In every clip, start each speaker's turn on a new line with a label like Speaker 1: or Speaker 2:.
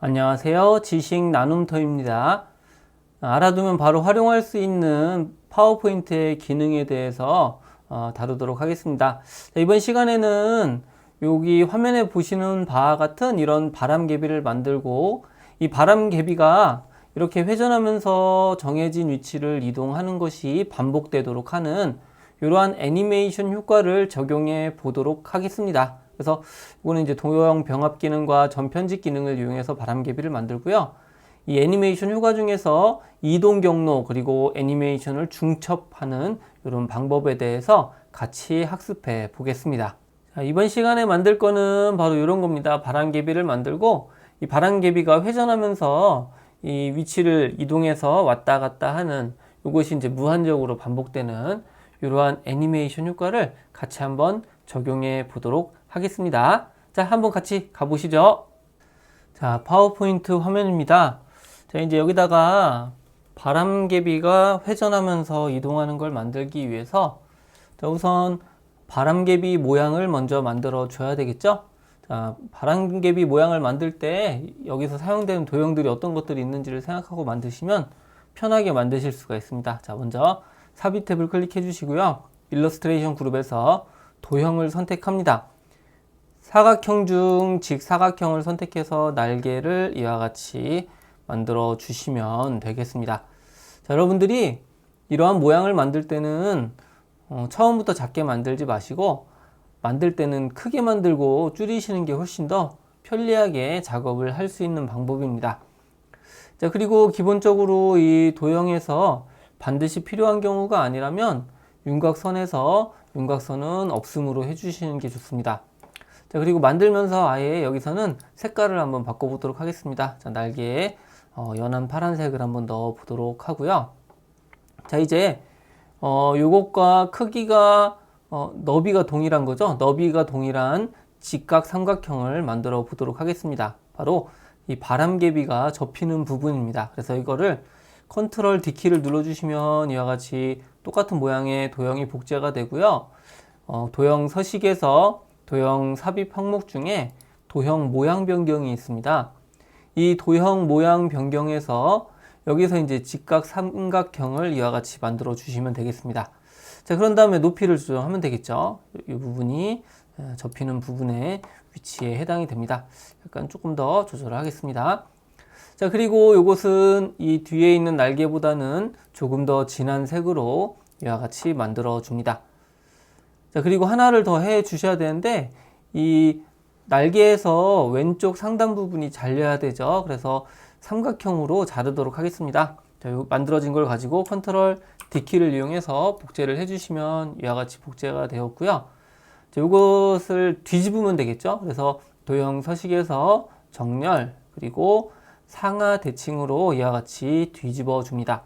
Speaker 1: 안녕하세요. 지식 나눔터입니다. 알아두면 바로 활용할 수 있는 파워포인트의 기능에 대해서 다루도록 하겠습니다. 자, 이번 시간에는 여기 화면에 보시는 바와 같은 이런 바람개비를 만들고 이 바람개비가 이렇게 회전하면서 정해진 위치를 이동하는 것이 반복되도록 하는 이러한 애니메이션 효과를 적용해 보도록 하겠습니다. 그래서 이거는 이제 도형 병합 기능과 전편집 기능을 이용해서 바람개비를 만들고요. 이 애니메이션 효과 중에서 이동 경로 그리고 애니메이션을 중첩하는 이런 방법에 대해서 같이 학습해 보겠습니다. 자, 이번 시간에 만들 거는 바로 이런 겁니다. 바람개비를 만들고 이 바람개비가 회전하면서 이 위치를 이동해서 왔다 갔다 하는 이것이 이제 무한적으로 반복되는 이러한 애니메이션 효과를 같이 한번 적용해 보도록 하겠습니다. 자, 한번 같이 가보시죠. 자, 파워포인트 화면입니다. 자, 이제 여기다가 바람개비가 회전하면서 이동하는 걸 만들기 위해서 자, 우선 바람개비 모양을 먼저 만들어 줘야 되겠죠? 자, 바람개비 모양을 만들 때 여기서 사용되는 도형들이 어떤 것들이 있는지를 생각하고 만드시면 편하게 만드실 수가 있습니다. 자, 먼저 삽입 탭을 클릭해 주시고요. 일러스트레이션 그룹에서 도형을 선택합니다. 사각형 중 직사각형을 선택해서 날개를 이와 같이 만들어 주시면 되겠습니다. 자, 여러분들이 이러한 모양을 만들 때는 처음부터 작게 만들지 마시고 만들 때는 크게 만들고 줄이시는 게 훨씬 더 편리하게 작업을 할 수 있는 방법입니다. 자, 그리고 기본적으로 이 도형에서 반드시 필요한 경우가 아니라면 윤곽선에서 윤곽선은 없음으로 해주시는 게 좋습니다. 자, 그리고 만들면서 아예 여기서는 색깔을 한번 바꿔보도록 하겠습니다. 자, 날개에 연한 파란색을 한번 넣어 보도록 하고요. 자, 이제 요것과 크기가 너비가 동일한 거죠. 너비가 동일한 직각 삼각형을 만들어 보도록 하겠습니다. 바로 이 바람개비가 접히는 부분입니다. 그래서 이거를 컨트롤 D키를 눌러주시면 이와 같이 똑같은 모양의 도형이 복제가 되고요. 도형 서식에서 도형 삽입 항목 중에 도형 모양 변경이 있습니다. 이 도형 모양 변경에서 여기서 이제 직각 삼각형을 이와 같이 만들어 주시면 되겠습니다. 자, 그런 다음에 높이를 조정하면 되겠죠. 이 부분이 접히는 부분의 위치에 해당이 됩니다. 약간 조금 더 조절을 하겠습니다. 자, 그리고 이것은 이 뒤에 있는 날개보다는 조금 더 진한 색으로 이와 같이 만들어 줍니다. 자, 그리고 하나를 더 해 주셔야 되는데 이 날개에서 왼쪽 상단 부분이 잘려야 되죠. 그래서 삼각형으로 자르도록 하겠습니다. 자, 요 만들어진 걸 가지고 컨트롤 D키를 이용해서 복제를 해주시면 이와 같이 복제가 되었고요. 자, 이것을 뒤집으면 되겠죠. 그래서 도형 서식에서 정렬 그리고 상하 대칭으로 이와 같이 뒤집어 줍니다.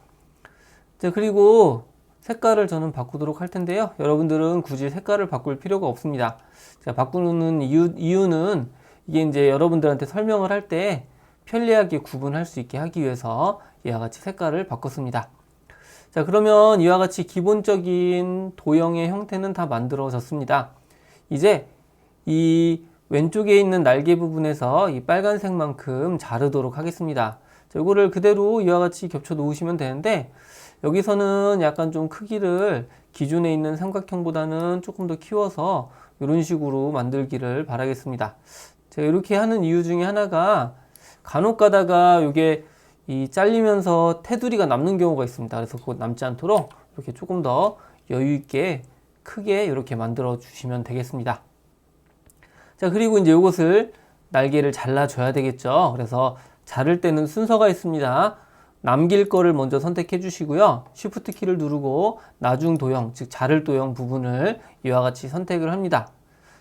Speaker 1: 자, 그리고 색깔을 저는 바꾸도록 할 텐데요. 여러분들은 굳이 색깔을 바꿀 필요가 없습니다. 제가 바꾸는 이유는 이게 이제 여러분들한테 설명을 할 때 편리하게 구분할 수 있게 하기 위해서 이와 같이 색깔을 바꿨습니다. 자, 그러면 이와 같이 기본적인 도형의 형태는 다 만들어졌습니다. 이제 이 왼쪽에 있는 날개 부분에서 이 빨간색만큼 자르도록 하겠습니다. 자, 이거를 그대로 이와 같이 겹쳐 놓으시면 되는데 여기서는 약간 좀 크기를 기존에 있는 삼각형보다는 조금 더 키워서 이런 식으로 만들기를 바라겠습니다. 제가 이렇게 하는 이유 중에 하나가 간혹 가다가 이게 이 잘리면서 테두리가 남는 경우가 있습니다. 그래서 그거 남지 않도록 이렇게 조금 더 여유 있게 크게 이렇게 만들어 주시면 되겠습니다. 자, 그리고 이제 이것을 날개를 잘라줘야 되겠죠. 그래서 자를 때는 순서가 있습니다. 남길 거를 먼저 선택해 주시고요. Shift 키를 누르고 나중 도형, 즉 자를 도형 부분을 이와 같이 선택을 합니다.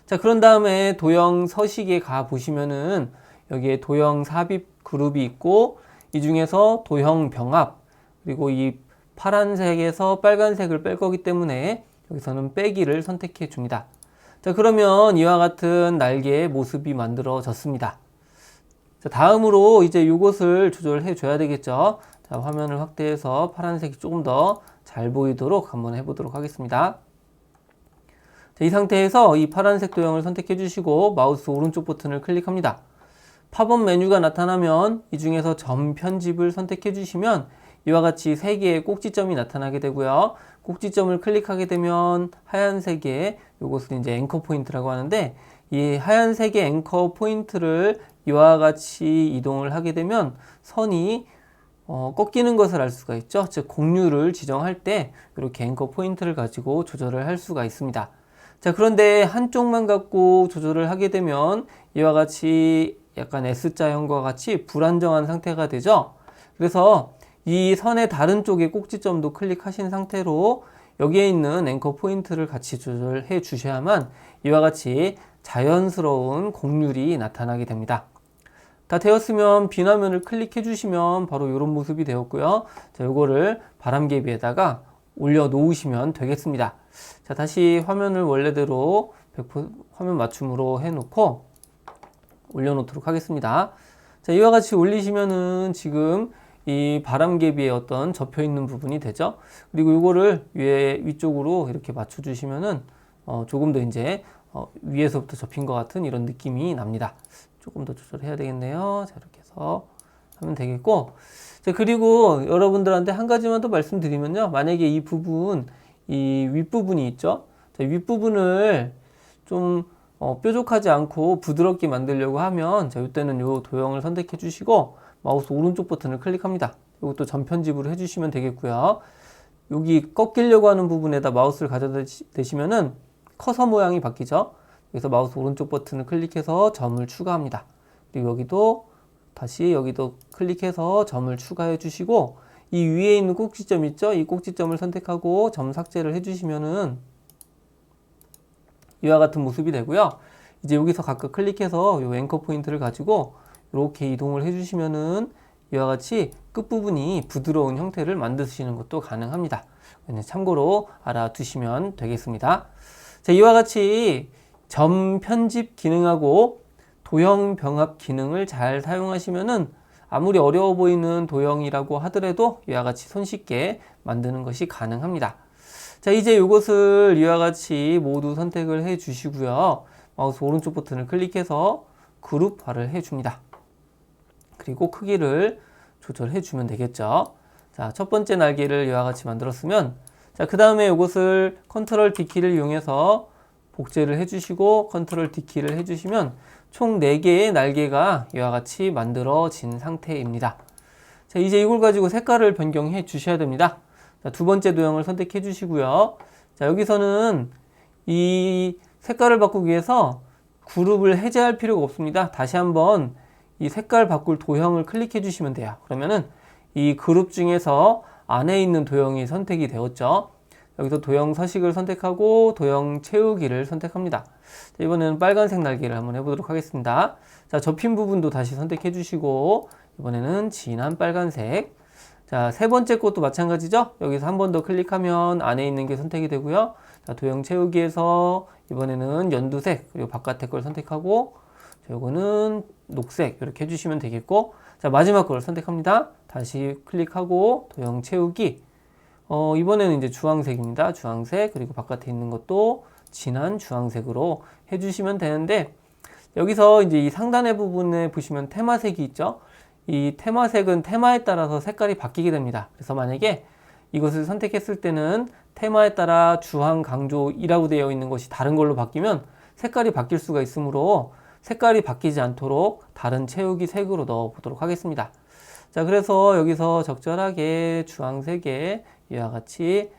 Speaker 1: 자, 그런 다음에 도형 서식에 가 보시면은 여기에 도형 삽입 그룹이 있고 이 중에서 도형 병합 그리고 이 파란색에서 빨간색을 뺄 거기 때문에 여기서는 빼기를 선택해 줍니다. 자, 그러면 이와 같은 날개의 모습이 만들어졌습니다. 자, 다음으로 이제 이것을 조절해 줘야 되겠죠. 자, 화면을 확대해서 파란색이 조금 더 잘 보이도록 한번 해보도록 하겠습니다. 자, 이 상태에서 이 파란색 도형을 선택해 주시고 마우스 오른쪽 버튼을 클릭합니다. 팝업 메뉴가 나타나면 이 중에서 점 편집을 선택해 주시면 이와 같이 3개의 꼭지점이 나타나게 되고요. 꼭지점을 클릭하게 되면 하얀색의 요것을 이제 앵커 포인트라고 하는데, 이 하얀색의 앵커 포인트를 이와 같이 이동을 하게 되면 선이 꺾이는 것을 알 수가 있죠. 즉 곡률을 지정할 때 이렇게 앵커 포인트를 가지고 조절을 할 수가 있습니다. 자, 그런데 한쪽만 갖고 조절을 하게 되면 이와 같이 약간 S자형과 같이 불안정한 상태가 되죠. 그래서 이 선의 다른 쪽의 꼭지점도 클릭하신 상태로 여기에 있는 앵커 포인트를 같이 조절해 주셔야만 이와 같이 자연스러운 곡률이 나타나게 됩니다. 다 되었으면 비화면을 클릭해 주시면 바로 이런 모습이 되었고요. 자, 요거를 바람개비에다가 올려 놓으시면 되겠습니다. 자, 다시 화면을 원래대로 100% 화면 맞춤으로 해 놓고 올려 놓도록 하겠습니다. 자, 이와 같이 올리시면은 지금 이 바람개비에 어떤 접혀 있는 부분이 되죠. 그리고 이거를 위쪽으로 이렇게 맞춰 주시면은 조금 더 이제 위에서부터 접힌 것 같은 이런 느낌이 납니다. 조금 더 조절해야 되겠네요. 자, 이렇게 해서 하면 되겠고. 자, 그리고 여러분들한테 한 가지만 더 말씀드리면요. 만약에 이 부분, 이 윗부분이 있죠. 자, 윗부분을 좀 뾰족하지 않고 부드럽게 만들려고 하면, 자, 이때는 요 도형을 선택해 주시고 마우스 오른쪽 버튼을 클릭합니다. 이것도 전편집으로 해주시면 되겠고요. 여기 꺾이려고 하는 부분에다 마우스를 가져다 대시면은 커서 모양이 바뀌죠. 그래서 마우스 오른쪽 버튼을 클릭해서 점을 추가합니다. 그리고 여기도 다시 여기도 클릭해서 점을 추가해 주시고, 이 위에 있는 꼭지점 있죠? 이 꼭지점을 선택하고 점 삭제를 해주시면은 이와 같은 모습이 되고요. 이제 여기서 각각 클릭해서 이 앵커 포인트를 가지고 이렇게 이동을 해주시면은 이와 같이 끝부분이 부드러운 형태를 만드시는 것도 가능합니다. 참고로 알아두시면 되겠습니다. 자, 이와 같이 점 편집 기능하고 도형 병합 기능을 잘 사용하시면은 아무리 어려워 보이는 도형이라고 하더라도 이와 같이 손쉽게 만드는 것이 가능합니다. 자, 이제 이것을 이와 같이 모두 선택을 해 주시고요. 마우스 오른쪽 버튼을 클릭해서 그룹화를 해 줍니다. 그리고 크기를 조절해 주면 되겠죠. 자, 첫 번째 날개를 이와 같이 만들었으면, 자, 그 다음에 이것을 컨트롤 D키를 이용해서 복제를 해주시고 컨트롤 D키를 해주시면 총 4개의 날개가 이와 같이 만들어진 상태입니다. 자, 이제 이걸 가지고 색깔을 변경해 주셔야 됩니다. 자, 두 번째 도형을 선택해 주시고요. 자, 여기서는 이 색깔을 바꾸기 위해서 그룹을 해제할 필요가 없습니다. 다시 한번 이 색깔 바꿀 도형을 클릭해 주시면 돼요. 그러면은 이 그룹 중에서 안에 있는 도형이 선택이 되었죠. 여기서 도형 서식을 선택하고 도형 채우기를 선택합니다. 자, 이번에는 빨간색 날개를 한번 해보도록 하겠습니다. 자, 접힌 부분도 다시 선택해 주시고 이번에는 진한 빨간색. 자, 세 번째 것도 마찬가지죠. 여기서 한 번 더 클릭하면 안에 있는 게 선택이 되고요. 자, 도형 채우기에서 이번에는 연두색, 그리고 바깥의 걸 선택하고, 자, 요거는 녹색 이렇게 해주시면 되겠고, 자, 마지막 걸 선택합니다. 다시 클릭하고 도형 채우기. 이번에는 이제 주황색입니다. 주황색, 그리고 바깥에 있는 것도 진한 주황색으로 해주시면 되는데, 여기서 이제 이 상단의 부분에 보시면 테마색이 있죠. 이 테마색은 테마에 따라서 색깔이 바뀌게 됩니다. 그래서 만약에 이것을 선택했을 때는 테마에 따라 주황 강조이라고 되어 있는 것이 다른 걸로 바뀌면 색깔이 바뀔 수가 있으므로 색깔이 바뀌지 않도록 다른 채우기 색으로 넣어 보도록 하겠습니다. 자, 그래서 여기서 적절하게 주황색에 이와 같이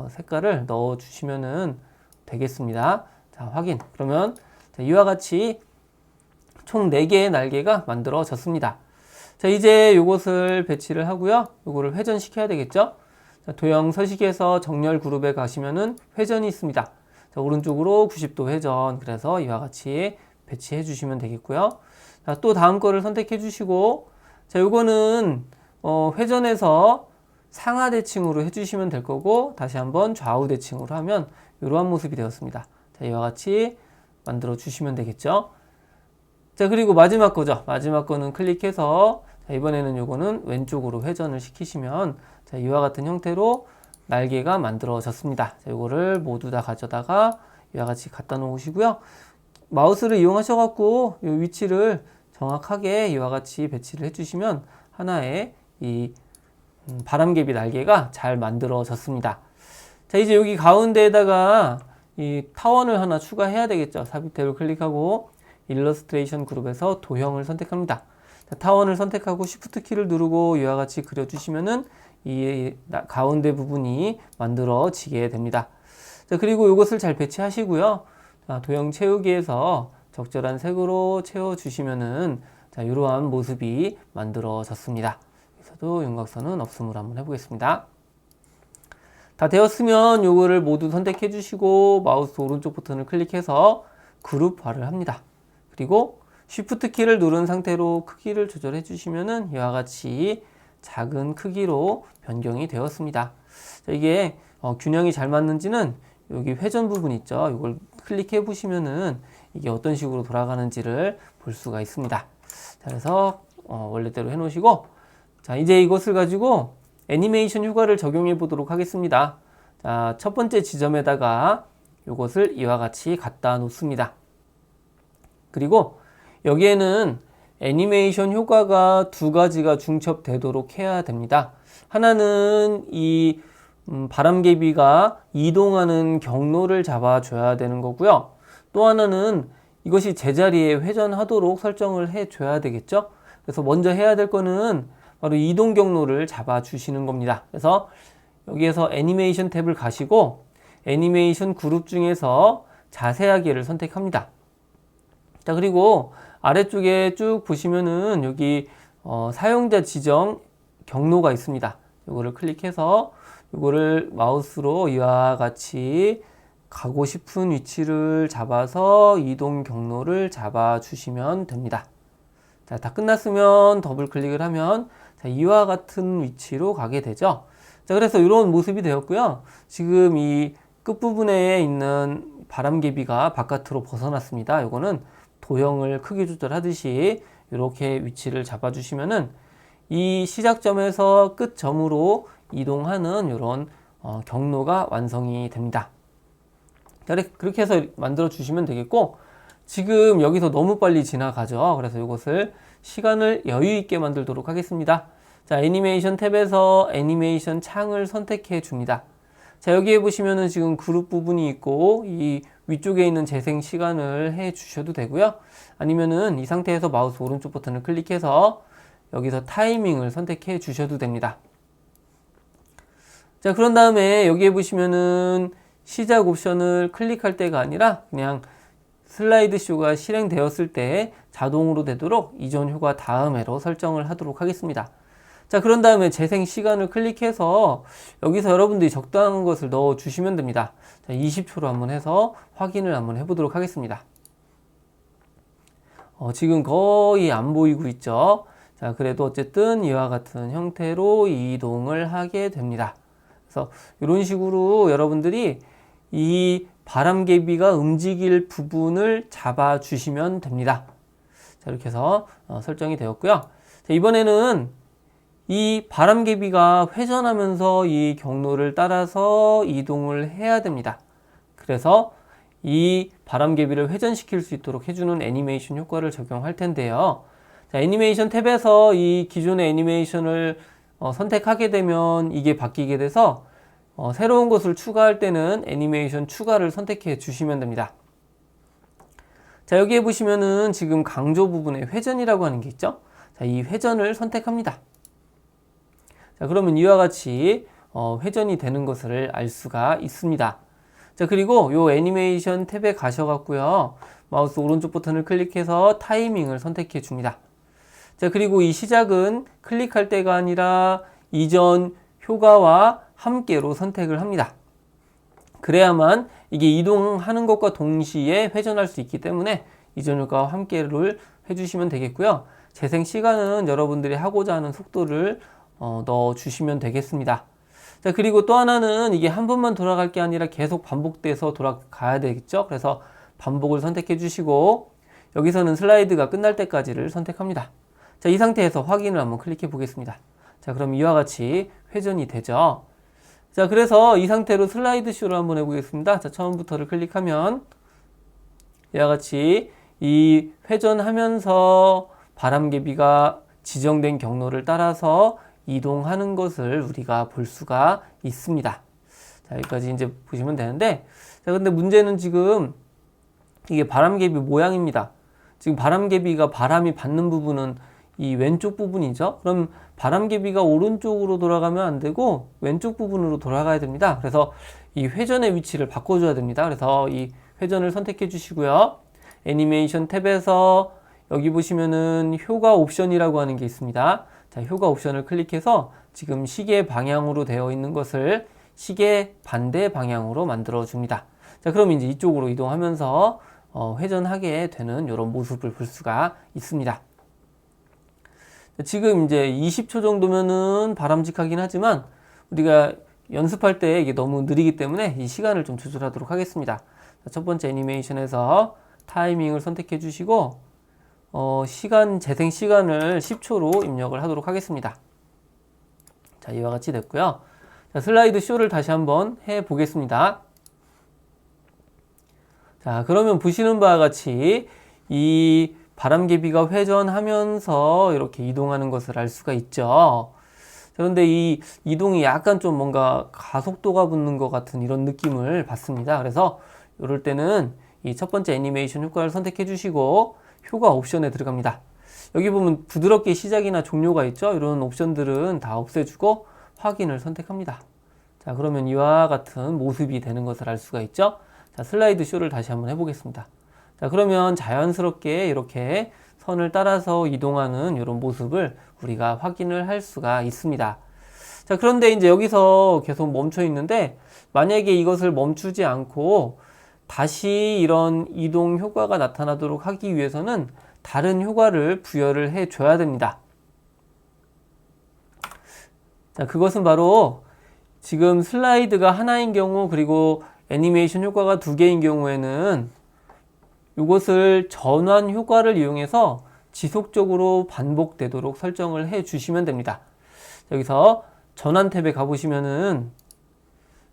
Speaker 1: 색깔을 넣어 주시면 되겠습니다. 자, 확인. 그러면 자, 이와 같이 총 4개의 날개가 만들어졌습니다. 자, 이제 이것을 배치를 하고요. 이거를 회전시켜야 되겠죠? 자, 도형 서식에서 정렬 그룹에 가시면은 회전이 있습니다. 자, 오른쪽으로 90도 회전. 그래서 이와 같이 배치해 주시면 되겠고요. 자, 또 다음 거를 선택해 주시고, 자, 요거는 회전해서 상하 대칭으로 해주시면 될 거고, 다시 한번 좌우 대칭으로 하면 이러한 모습이 되었습니다. 자, 이와 같이 만들어 주시면 되겠죠. 자, 그리고 마지막 거죠. 마지막 거는 클릭해서, 자, 이번에는 요거는 왼쪽으로 회전을 시키시면, 자, 이와 같은 형태로 날개가 만들어졌습니다. 자, 요거를 모두 다 가져다가 이와 같이 갖다 놓으시고요. 마우스를 이용하셔갖고 이 위치를 정확하게 이와 같이 배치를 해주시면 하나의 이 바람개비 날개가 잘 만들어졌습니다. 자, 이제 여기 가운데에다가 이 타원을 하나 추가해야 되겠죠. 삽입 탭을 클릭하고 일러스트레이션 그룹에서 도형을 선택합니다. 자, 타원을 선택하고 Shift 키를 누르고 이와 같이 그려주시면은 이 가운데 부분이 만들어지게 됩니다. 자, 그리고 이것을 잘 배치하시고요. 자, 도형 채우기에서 적절한 색으로 채워주시면은 자, 이러한 모습이 만들어졌습니다. 여기서도 윤곽선은 없음으로 한번 해보겠습니다. 다 되었으면 요거를 모두 선택해 주시고 마우스 오른쪽 버튼을 클릭해서 그룹화를 합니다. 그리고 Shift 키를 누른 상태로 크기를 조절해 주시면은 이와 같이 작은 크기로 변경이 되었습니다. 자, 이게 균형이 잘 맞는지는 여기 회전 부분 있죠. 이걸 클릭해 보시면은 이게 어떤 식으로 돌아가는지를 볼 수가 있습니다. 자, 그래서 원래대로 해 놓으시고, 자, 이제 이것을 가지고 애니메이션 효과를 적용해 보도록 하겠습니다. 자, 첫 번째 지점에다가 이것을 이와 같이 갖다 놓습니다. 그리고 여기에는 애니메이션 효과가 두 가지가 중첩되도록 해야 됩니다. 하나는 이 바람개비가 이동하는 경로를 잡아줘야 되는 거고요. 또 하나는 이것이 제자리에 회전하도록 설정을 해줘야 되겠죠. 그래서 먼저 해야 될 거는 바로 이동 경로를 잡아주시는 겁니다. 그래서 여기에서 애니메이션 탭을 가시고 애니메이션 그룹 중에서 자세하게를 선택합니다. 자, 그리고 아래쪽에 쭉 보시면은 여기 사용자 지정 경로가 있습니다. 이거를 클릭해서 이거를 마우스로 이와 같이 가고 싶은 위치를 잡아서 이동 경로를 잡아 주시면 됩니다. 자, 다 끝났으면 더블 클릭을 하면 자, 이와 같은 위치로 가게 되죠. 자, 그래서 이런 모습이 되었고요. 지금 이 끝부분에 있는 바람개비가 바깥으로 벗어났습니다. 이거는 도형을 크기 조절하듯이 이렇게 위치를 잡아 주시면은 이 시작점에서 끝점으로 이동하는 이런 경로가 완성이 됩니다. 그렇게 해서 만들어 주시면 되겠고, 지금 여기서 너무 빨리 지나가죠. 그래서 이것을 시간을 여유 있게 만들도록 하겠습니다. 자, 애니메이션 탭에서 애니메이션 창을 선택해 줍니다. 자, 여기에 보시면은 지금 그룹 부분이 있고 이 위쪽에 있는 재생 시간을 해 주셔도 되고요. 아니면은 이 상태에서 마우스 오른쪽 버튼을 클릭해서 여기서 타이밍을 선택해 주셔도 됩니다. 자, 그런 다음에 여기에 보시면은 시작 옵션을 클릭할 때가 아니라 그냥 슬라이드 쇼가 실행되었을 때 자동으로 되도록 이전 효과 다음에로 설정을 하도록 하겠습니다. 자, 그런 다음에 재생 시간을 클릭해서 여기서 여러분들이 적당한 것을 넣어 주시면 됩니다. 자, 20초로 한번 해서 확인을 한번 해보도록 하겠습니다. 지금 거의 안 보이고 있죠. 자, 그래도 어쨌든 이와 같은 형태로 이동을 하게 됩니다. 그래서 이런 식으로 여러분들이 이 바람개비가 움직일 부분을 잡아 주시면 됩니다. 자, 이렇게 해서 설정이 되었고요. 자, 이번에는 이 바람개비가 회전하면서 이 경로를 따라서 이동을 해야 됩니다. 그래서 이 바람개비를 회전시킬 수 있도록 해주는 애니메이션 효과를 적용할 텐데요. 자, 애니메이션 탭에서 이 기존의 애니메이션을 선택하게 되면 이게 바뀌게 돼서 새로운 것을 추가할 때는 애니메이션 추가를 선택해 주시면 됩니다. 자, 여기에 보시면은 지금 강조 부분에 회전이라고 하는 게 있죠. 자, 이 회전을 선택합니다. 자, 그러면 이와 같이 회전이 되는 것을 알 수가 있습니다. 자, 그리고 요 애니메이션 탭에 가셔갖고요. 마우스 오른쪽 버튼을 클릭해서 타이밍을 선택해 줍니다. 자, 그리고 이 시작은 클릭할 때가 아니라 이전 효과와 함께로 선택을 합니다. 그래야만 이게 이동하는 것과 동시에 회전할 수 있기 때문에 이전 효과와 함께를 해주시면 되겠고요. 재생 시간은 여러분들이 하고자 하는 속도를 넣어 주시면 되겠습니다. 자, 그리고 또 하나는 이게 한 번만 돌아갈 게 아니라 계속 반복돼서 돌아가야 되겠죠. 그래서 반복을 선택해 주시고 여기서는 슬라이드가 끝날 때까지를 선택합니다. 자, 이 상태에서 확인을 한번 클릭해 보겠습니다. 자, 그럼 이와 같이 회전이 되죠. 자, 그래서 이 상태로 슬라이드 쇼를 한번 해보겠습니다. 자, 처음부터를 클릭하면 이와 같이 이 회전하면서 바람개비가 지정된 경로를 따라서 이동하는 것을 우리가 볼 수가 있습니다. 자, 여기까지 이제 보시면 되는데, 자, 근데 문제는 지금 이게 바람개비 모양입니다. 지금 바람개비가 바람이 받는 부분은 이 왼쪽 부분이죠. 그럼 바람개비가 오른쪽으로 돌아가면 안 되고 왼쪽 부분으로 돌아가야 됩니다. 그래서 이 회전의 위치를 바꿔줘야 됩니다. 그래서 이 회전을 선택해 주시고요. 애니메이션 탭에서 여기 보시면은 효과 옵션이라고 하는 게 있습니다. 자, 효과 옵션을 클릭해서 지금 시계 방향으로 되어 있는 것을 시계 반대 방향으로 만들어 줍니다. 자, 그럼 이제 이쪽으로 이동하면서 회전하게 되는 이런 모습을 볼 수가 있습니다. 지금 이제 20초 정도면은 바람직하긴 하지만 우리가 연습할 때 이게 너무 느리기 때문에 이 시간을 좀 조절하도록 하겠습니다. 자, 첫 번째 애니메이션에서 타이밍을 선택해 주시고 재생 시간을 10초로 입력을 하도록 하겠습니다. 자, 이와 같이 됐고요. 자, 슬라이드 쇼를 다시 한번 해 보겠습니다. 자, 그러면 보시는 바와 같이 이 바람개비가 회전하면서 이렇게 이동하는 것을 알 수가 있죠. 그런데 이 이동이 약간 좀 뭔가 가속도가 붙는 것 같은 이런 느낌을 받습니다. 그래서 이럴 때는 이 첫 번째 애니메이션 효과를 선택해 주시고 효과 옵션에 들어갑니다. 여기 보면 부드럽게 시작이나 종료가 있죠. 이런 옵션들은 다 없애주고 확인을 선택합니다. 자, 그러면 이와 같은 모습이 되는 것을 알 수가 있죠. 자, 슬라이드 쇼를 다시 한번 해보겠습니다. 자, 그러면 자연스럽게 이렇게 선을 따라서 이동하는 이런 모습을 우리가 확인을 할 수가 있습니다. 자, 그런데 이제 여기서 계속 멈춰 있는데 만약에 이것을 멈추지 않고 다시 이런 이동 효과가 나타나도록 하기 위해서는 다른 효과를 부여를 해 줘야 됩니다. 자, 그것은 바로 지금 슬라이드가 하나인 경우 그리고 애니메이션 효과가 두 개인 경우에는 이것을 전환 효과를 이용해서 지속적으로 반복되도록 설정을 해 주시면 됩니다. 여기서 전환 탭에 가보시면은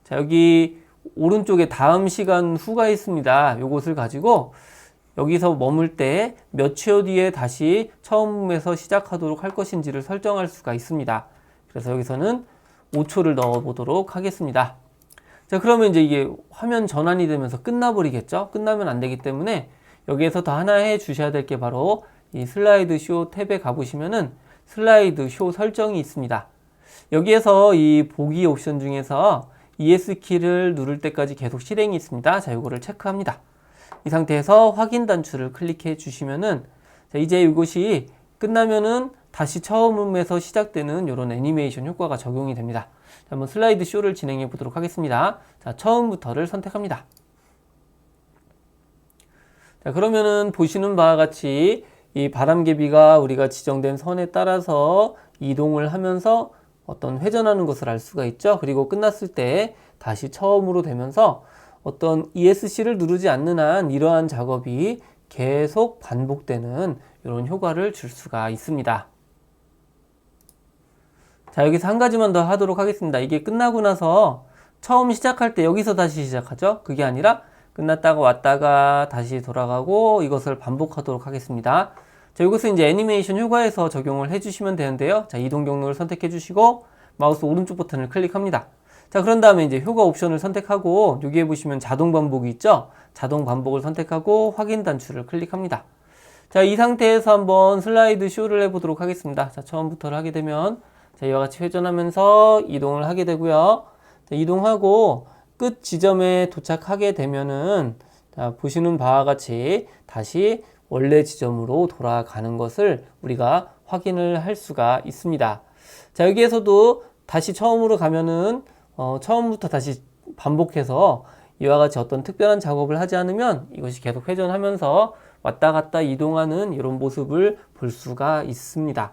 Speaker 1: 자, 여기 오른쪽에 다음 시간 후가 있습니다. 이것을 가지고 여기서 머물 때 몇 초 뒤에 다시 처음에서 시작하도록 할 것인지를 설정할 수가 있습니다. 그래서 여기서는 5초를 넣어 보도록 하겠습니다. 자, 그러면 이제 이게 화면 전환이 되면서 끝나버리겠죠? 끝나면 안 되기 때문에 여기에서 더 하나 해 주셔야 될 게 바로 이 슬라이드 쇼 탭에 가보시면은 슬라이드 쇼 설정이 있습니다. 여기에서 이 보기 옵션 중에서 ES키를 누를 때까지 계속 실행이 있습니다. 자, 이거를 체크합니다. 이 상태에서 확인 단추를 클릭해 주시면은 자, 이제 이것이 끝나면은 다시 처음에서 시작되는 이런 애니메이션 효과가 적용이 됩니다. 자, 한번 슬라이드 쇼를 진행해 보도록 하겠습니다. 자, 처음부터를 선택합니다. 자, 그러면은 보시는 바와 같이 이 바람개비가 우리가 지정된 선에 따라서 이동을 하면서 어떤 회전하는 것을 알 수가 있죠. 그리고 끝났을 때 다시 처음으로 되면서 어떤 ESC를 누르지 않는 한 이러한 작업이 계속 반복되는 이런 효과를 줄 수가 있습니다. 자, 여기서 한 가지만 더 하도록 하겠습니다. 이게 끝나고 나서 처음 시작할 때 여기서 다시 시작하죠. 그게 아니라 끝났다가 왔다가 다시 돌아가고 이것을 반복하도록 하겠습니다. 자, 이것은 이제 애니메이션 효과에서 적용을 해주시면 되는데요. 자, 이동 경로를 선택해 주시고 마우스 오른쪽 버튼을 클릭합니다. 자, 그런 다음에 이제 효과 옵션을 선택하고 여기에 보시면 자동 반복이 있죠. 자동 반복을 선택하고 확인 단추를 클릭합니다. 자, 이 상태에서 한번 슬라이드 쇼를 해보도록 하겠습니다. 자, 처음부터를 하게 되면 자, 이와 같이 회전하면서 이동을 하게 되고요. 자, 이동하고 끝 지점에 도착하게 되면은 자, 보시는 바와 같이 다시 원래 지점으로 돌아가는 것을 우리가 확인을 할 수가 있습니다. 자, 여기에서도 다시 처음으로 가면은 처음부터 다시 반복해서 이와 같이 어떤 특별한 작업을 하지 않으면 이것이 계속 회전하면서 왔다 갔다 이동하는 이런 모습을 볼 수가 있습니다.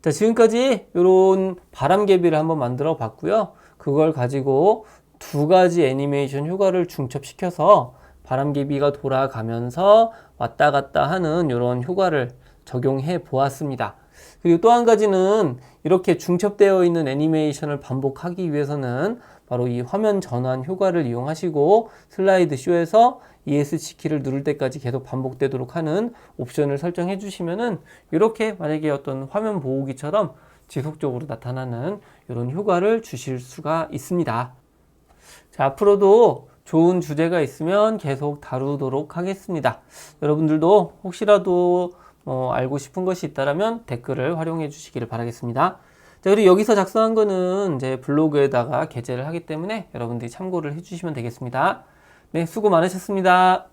Speaker 1: 자, 지금까지 이런 바람개비를 한번 만들어 봤고요. 그걸 가지고 두 가지 애니메이션 효과를 중첩시켜서 바람개비가 돌아가면서 왔다 갔다 하는 이런 효과를 적용해 보았습니다. 그리고 또 한 가지는 이렇게 중첩되어 있는 애니메이션을 반복하기 위해서는 바로 이 화면 전환 효과를 이용하시고 슬라이드 쇼에서 ESC 키를 누를 때까지 계속 반복되도록 하는 옵션을 설정해 주시면은 이렇게 만약에 어떤 화면 보호기처럼 지속적으로 나타나는 이런 효과를 주실 수가 있습니다. 자, 앞으로도 좋은 주제가 있으면 계속 다루도록 하겠습니다. 여러분들도 혹시라도 알고 싶은 것이 있다면 댓글을 활용해 주시기를 바라겠습니다. 자, 그리고 여기서 작성한 거는 이제 블로그에다가 게재를 하기 때문에 여러분들이 참고를 해주시면 되겠습니다. 네, 수고 많으셨습니다.